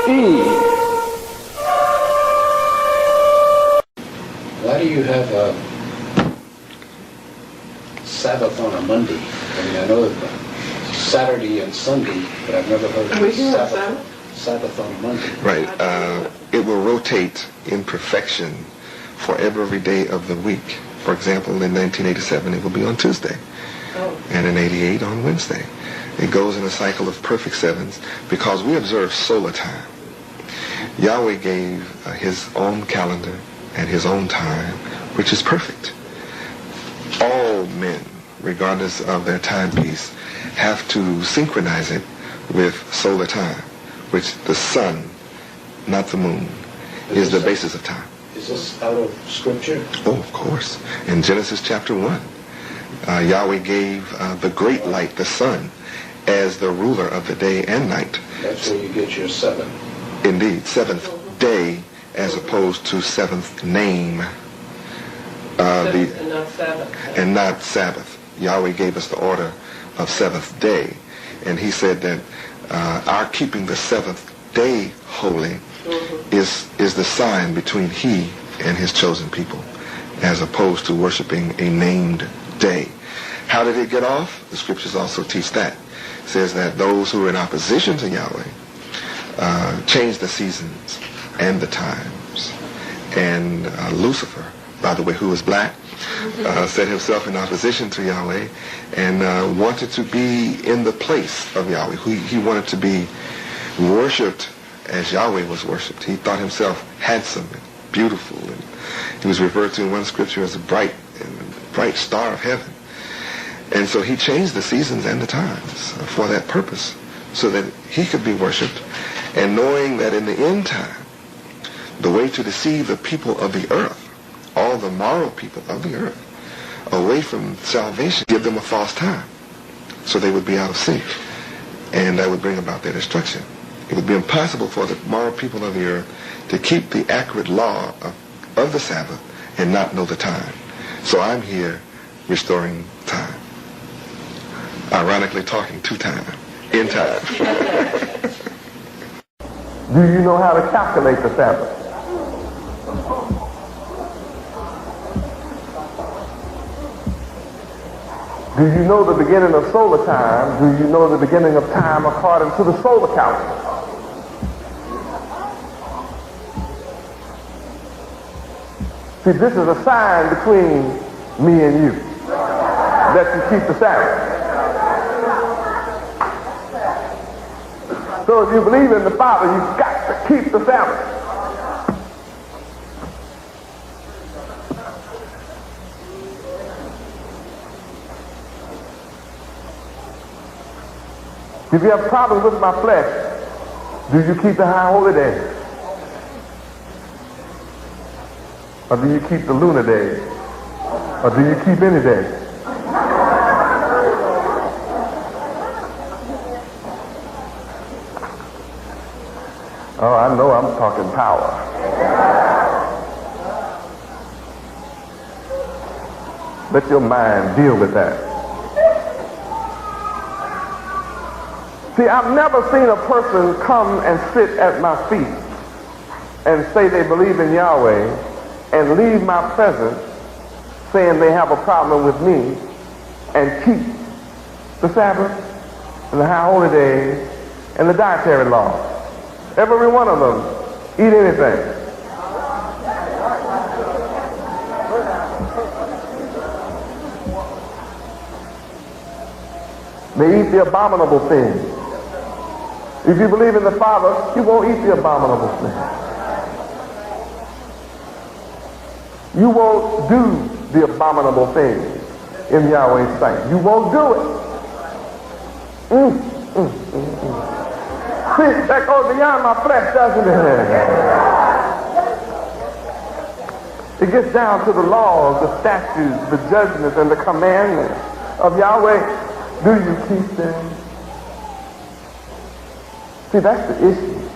Why do you have a Sabbath on a Monday? I mean, I know that Saturday and Sunday, but I've never heard of Sabbath on a Monday. Right. It will rotate in perfection for every day of the week. For example, in 1987, it will be on Tuesday. And in 88 on Wednesday. It goes in a cycle of perfect sevens because we observe solar time. Yahweh gave his own calendar and his own time, which is perfect. All men, regardless of their timepiece, have to synchronize it with solar time, which the sun, not the moon, is the basis of time. Is this out of Scripture? Oh, of course. In Genesis chapter 1, Yahweh gave the great light, the sun, as the ruler of the day and night. That's where you get your seven. Indeed, seventh day as opposed to seventh name. And not Sabbath. Yahweh gave us the order of seventh day. And he said that our keeping the seventh day holy is the sign between he and his chosen people, as opposed to worshiping a named day. How did it get off? The scriptures also teach that. It says that those who are in opposition to Yahweh changed the seasons and the times. And Lucifer, by the way, who was black, set himself in opposition to Yahweh and wanted to be in the place of Yahweh. He wanted to be worshipped as Yahweh was worshipped. He thought himself handsome and beautiful, and he was referred to in one scripture as a bright star of heaven. And so he changed the seasons and the times for that purpose, so that he could be worshipped. And knowing that in the end time, the way to deceive the people of the earth, all the moral people of the earth, away from salvation, give them a false time, so they would be out of sync, and that would bring about their destruction. It would be impossible for the moral people of the earth to keep the accurate law of the Sabbath and not know the time. So I'm here restoring time. Ironically talking to time, in time. Do you know how to calculate the Sabbath? Do you know the beginning of solar time? Do you know the beginning of time according to the solar calendar? See, this is a sign between me and you that you keep the Sabbath. So if you believe in the Father, you've got to keep the Sabbath. If you have problems with my flesh, do you keep the high holy days? Or do you keep the lunar days? Or do you keep any day? Oh, I know I'm talking power. Let your mind deal with that. See, I've never seen a person come and sit at my feet and say they believe in Yahweh and leave my presence saying they have a problem with me and keep the Sabbath and the high holy days and the dietary laws. Every one of them eat anything. They eat the abominable things. If you believe in the Father, you won't eat the abominable things. You won't do the abominable things in Yahweh's sight. You won't do it. See, that goes beyond my flesh, doesn't it? It gets down to the laws, the statutes, the judgments, and the commandments of Yahweh. Do you keep them? See, that's the issue.